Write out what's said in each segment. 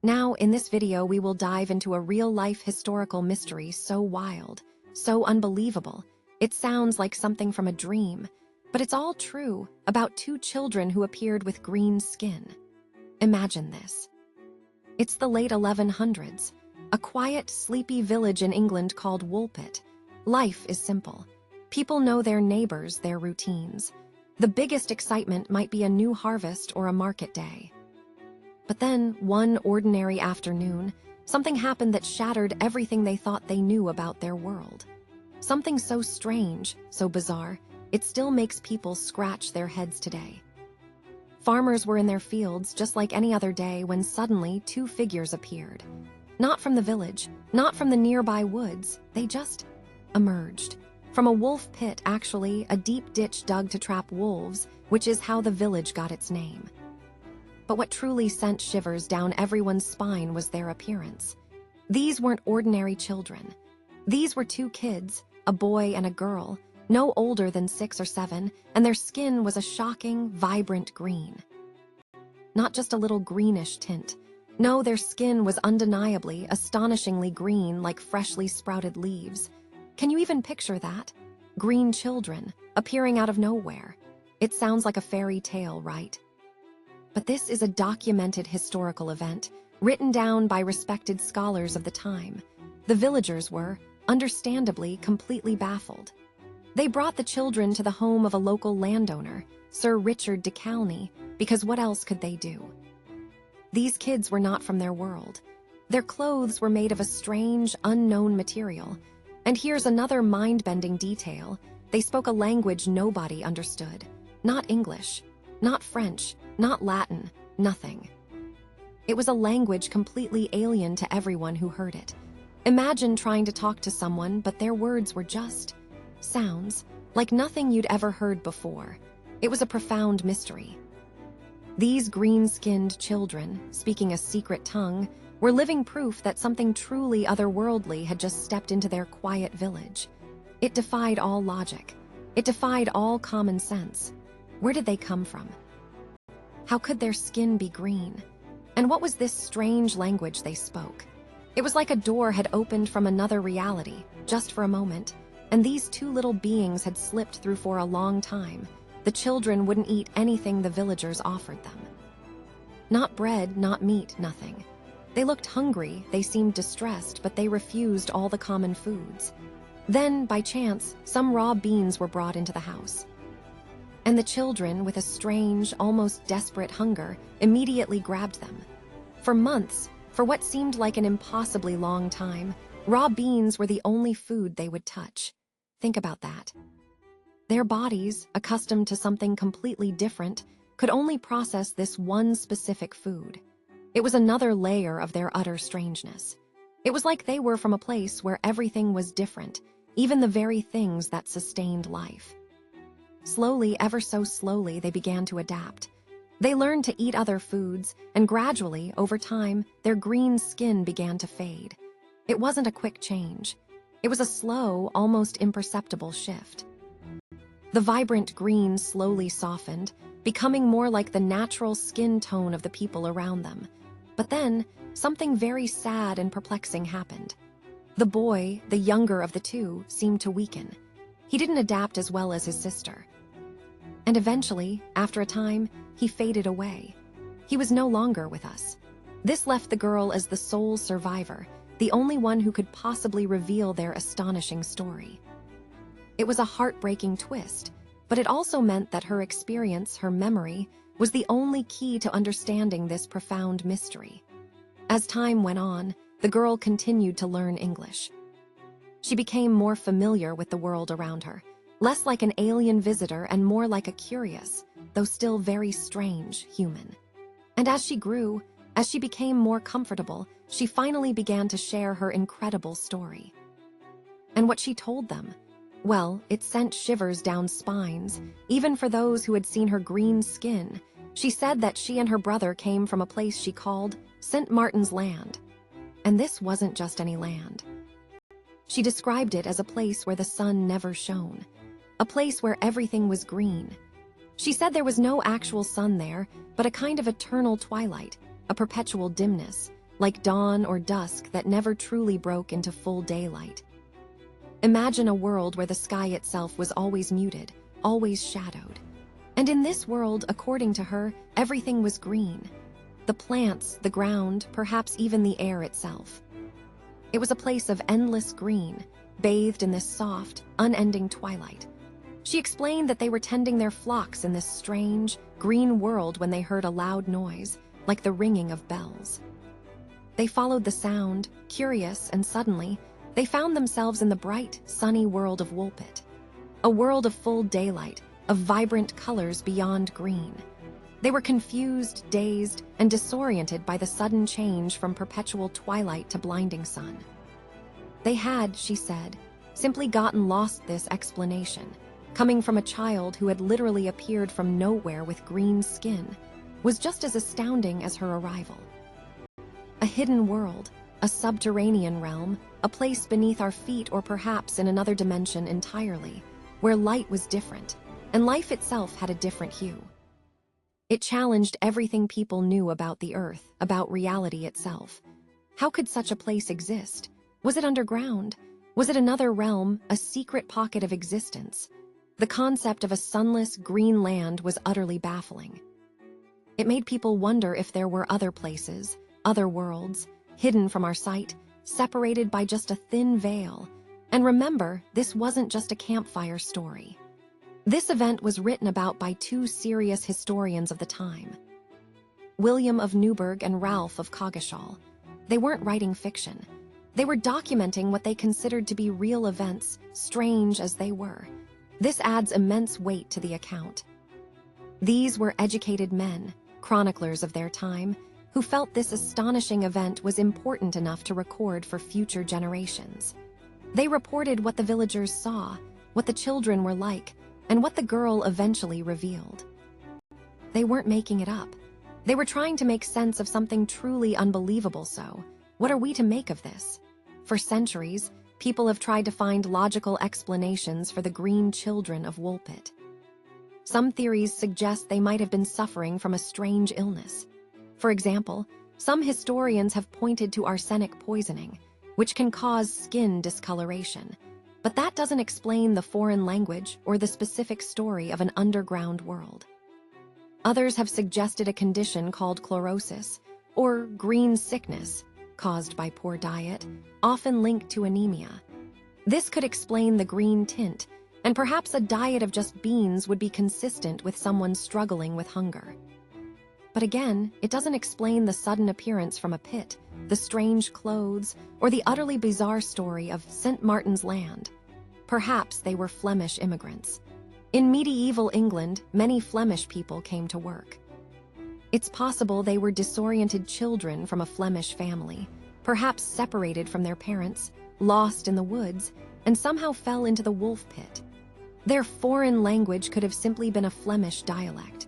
Now, in this video, we will dive into a real-life historical mystery so wild, so unbelievable. It sounds like something from a dream, but it's all true about two children who appeared with green skin. Imagine this. It's the late 1100s, a quiet, sleepy village in England called Woolpit. Life is simple. People know their neighbors, their routines. The biggest excitement might be a new harvest or a market day. But then, one ordinary afternoon, something happened that shattered everything they thought they knew about their world. Something so strange, so bizarre, it still makes people scratch their heads today. Farmers were in their fields just like any other day when suddenly two figures appeared. Not from the village, not from the nearby woods, they just emerged. From a wolf pit, actually, a deep ditch dug to trap wolves, which is how the village got its name. But what truly sent shivers down everyone's spine was their appearance. These weren't ordinary children. These were two kids, a boy and a girl, no older than 6 or 7, and their skin was a shocking, vibrant green. Not just a little greenish tint. No, their skin was undeniably, astonishingly green, like freshly sprouted leaves. Can you even picture that? Green children, appearing out of nowhere. It sounds like a fairy tale, right? But this is a documented historical event, written down by respected scholars of the time. The villagers were, understandably, completely baffled. They brought the children to the home of a local landowner, Sir Richard de Calney, because what else could they do? These kids were not from their world. Their clothes were made of a strange, unknown material. And here's another mind-bending detail. They spoke a language nobody understood. Not English, not French, not Latin, nothing. It was a language completely alien to everyone who heard it. Imagine trying to talk to someone, but their words were just sounds, like nothing you'd ever heard before. It was a profound mystery. These green-skinned children, speaking a secret tongue, were living proof that something truly otherworldly had just stepped into their quiet village. It defied all logic. It defied all common sense. Where did they come from? How could their skin be green? And what was this strange language they spoke? It was like a door had opened from another reality, just for a moment, and these two little beings had slipped through for a long time. The children wouldn't eat anything the villagers offered them. Not bread, not meat, nothing. They looked hungry, they seemed distressed, but they refused all the common foods. Then, by chance, some raw beans were brought into the house. And the children, with a strange, almost desperate hunger, immediately grabbed them. For months, for what seemed like an impossibly long time, raw beans were the only food they would touch. Think about that. Their bodies, accustomed to something completely different, could only process this one specific food. It was another layer of their utter strangeness. It was like they were from a place where everything was different, even the very things that sustained life. Slowly, ever so slowly, they began to adapt. They learned to eat other foods, and gradually, over time, their green skin began to fade. It wasn't a quick change. It was a slow, almost imperceptible shift. The vibrant green slowly softened, becoming more like the natural skin tone of the people around them. But then, something very sad and perplexing happened. The boy, the younger of the two, seemed to weaken. He didn't adapt as well as his sister. And eventually, after a time, he faded away. He was no longer with us. This left the girl as the sole survivor, the only one who could possibly reveal their astonishing story. It was a heartbreaking twist, but it also meant that her experience, her memory, was the only key to understanding this profound mystery. As time went on, the girl continued to learn English. She became more familiar with the world around her, less like an alien visitor and more like a curious, though still very strange, human. And as she grew, as she became more comfortable, she finally began to share her incredible story. And what she told them, well, it sent shivers down spines, even for those who had seen her green skin. She said that she and her brother came from a place she called St. Martin's Land. And this wasn't just any land. She described it as a place where the sun never shone, a place where everything was green. She said there was no actual sun there, but a kind of eternal twilight, a perpetual dimness, like dawn or dusk that never truly broke into full daylight. Imagine a world where the sky itself was always muted, always shadowed. And in this world, according to her, everything was green. The plants, the ground, perhaps even the air itself. It was a place of endless green, bathed in this soft, unending twilight. She explained that they were tending their flocks in this strange, green world when they heard a loud noise, like the ringing of bells. They followed the sound, curious, and suddenly, they found themselves in the bright, sunny world of Woolpit. A world of full daylight, of vibrant colors beyond green. They were confused, dazed, and disoriented by the sudden change from perpetual twilight to blinding sun. They had, she said, simply gotten lost. This explanation, coming from a child who had literally appeared from nowhere with green skin, was just as astounding as her arrival. A hidden world, a subterranean realm, a place beneath our feet or perhaps in another dimension entirely, where light was different, and life itself had a different hue. It challenged everything people knew about the Earth, about reality itself. How could such a place exist? Was it underground? Was it another realm, a secret pocket of existence? The concept of a sunless, green land was utterly baffling. It made people wonder if there were other places, other worlds, hidden from our sight, separated by just a thin veil. And remember, this wasn't just a campfire story. This event was written about by two serious historians of the time, William of Newburgh and Ralph of Coggeshall. They weren't writing fiction. They were documenting what they considered to be real events, strange as they were. This adds immense weight to the account. These were educated men, chroniclers of their time, who felt this astonishing event was important enough to record for future generations. They reported what the villagers saw, what the children were like, and what the girl eventually revealed. They weren't making it up. They were trying to make sense of something truly unbelievable. So, what are we to make of this? For centuries, people have tried to find logical explanations for the green children of Woolpit. Some theories suggest they might have been suffering from a strange illness. For example, some historians have pointed to arsenic poisoning, which can cause skin discoloration. But that doesn't explain the foreign language or the specific story of an underground world. Others have suggested a condition called chlorosis, or green sickness, caused by poor diet, often linked to anemia. This could explain the green tint, and perhaps a diet of just beans would be consistent with someone struggling with hunger. But again, it doesn't explain the sudden appearance from a pit, the strange clothes, or the utterly bizarre story of St. Martin's Land. Perhaps they were Flemish immigrants. In medieval England, many Flemish people came to work. It's possible they were disoriented children from a Flemish family, perhaps separated from their parents, lost in the woods, and somehow fell into the wolf pit. Their foreign language could have simply been a Flemish dialect.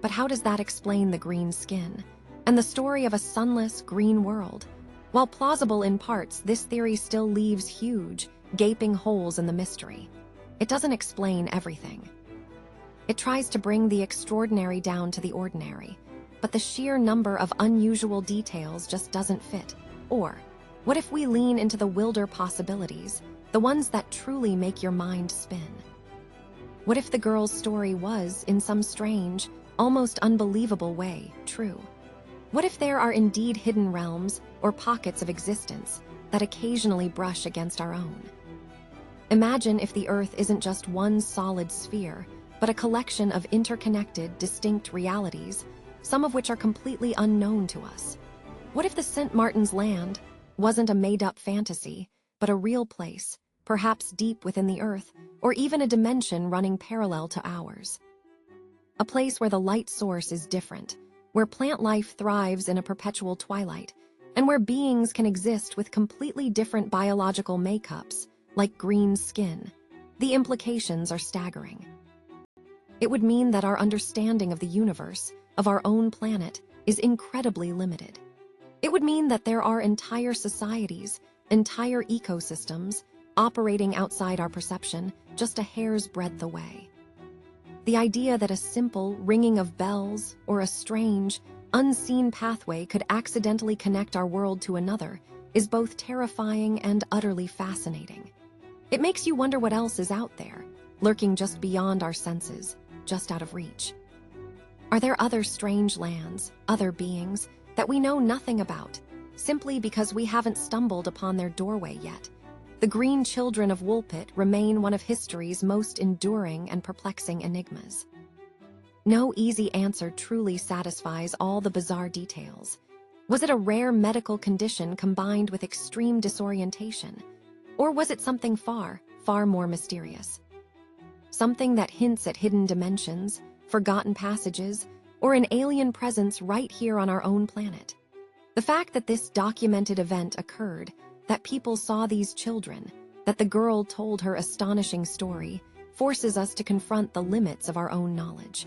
But how does that explain the green skin and the story of a sunless, green world? While plausible in parts, this theory still leaves huge, gaping holes in the mystery. It doesn't explain everything. It tries to bring the extraordinary down to the ordinary, but the sheer number of unusual details just doesn't fit. Or, what if we lean into the wilder possibilities, the ones that truly make your mind spin? What if the girl's story was, in some strange, almost unbelievable way, true? What if there are indeed hidden realms or pockets of existence that occasionally brush against our own? Imagine if the Earth isn't just one solid sphere, but a collection of interconnected, distinct realities, some of which are completely unknown to us. What if the St. Martin's Land wasn't a made-up fantasy, but a real place, perhaps deep within the Earth, or even a dimension running parallel to ours? A place where the light source is different, where plant life thrives in a perpetual twilight, and where beings can exist with completely different biological makeups, like green skin. The implications are staggering. It would mean that our understanding of the universe, of our own planet, is incredibly limited. It would mean that there are entire societies, entire ecosystems, operating outside our perception, just a hair's breadth away. The idea that a simple ringing of bells or a strange, unseen pathway could accidentally connect our world to another is both terrifying and utterly fascinating. It makes you wonder what else is out there, lurking just beyond our senses, just out of reach. Are there other strange lands, other beings, that we know nothing about, simply because we haven't stumbled upon their doorway yet? The green children of Woolpit remain one of history's most enduring and perplexing enigmas. No easy answer truly satisfies all the bizarre details. Was it a rare medical condition combined with extreme disorientation? Or was it something far, far more mysterious? Something that hints at hidden dimensions, forgotten passages, or an alien presence right here on our own planet. The fact that this documented event occurred, that people saw these children, that the girl told her astonishing story, forces us to confront the limits of our own knowledge.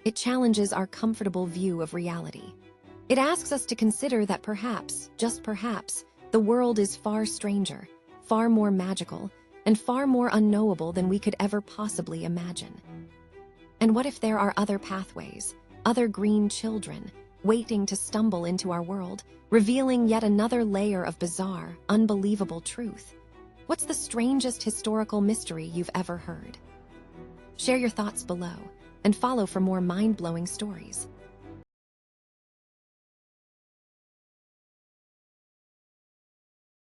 It challenges our comfortable view of reality. It asks us to consider that perhaps, just perhaps, the world is far stranger, far more magical, and far more unknowable than we could ever possibly imagine. And what if there are other pathways, other green children, waiting to stumble into our world, revealing yet another layer of bizarre, unbelievable truth? What's the strangest historical mystery you've ever heard? Share your thoughts below, and follow for more mind-blowing stories.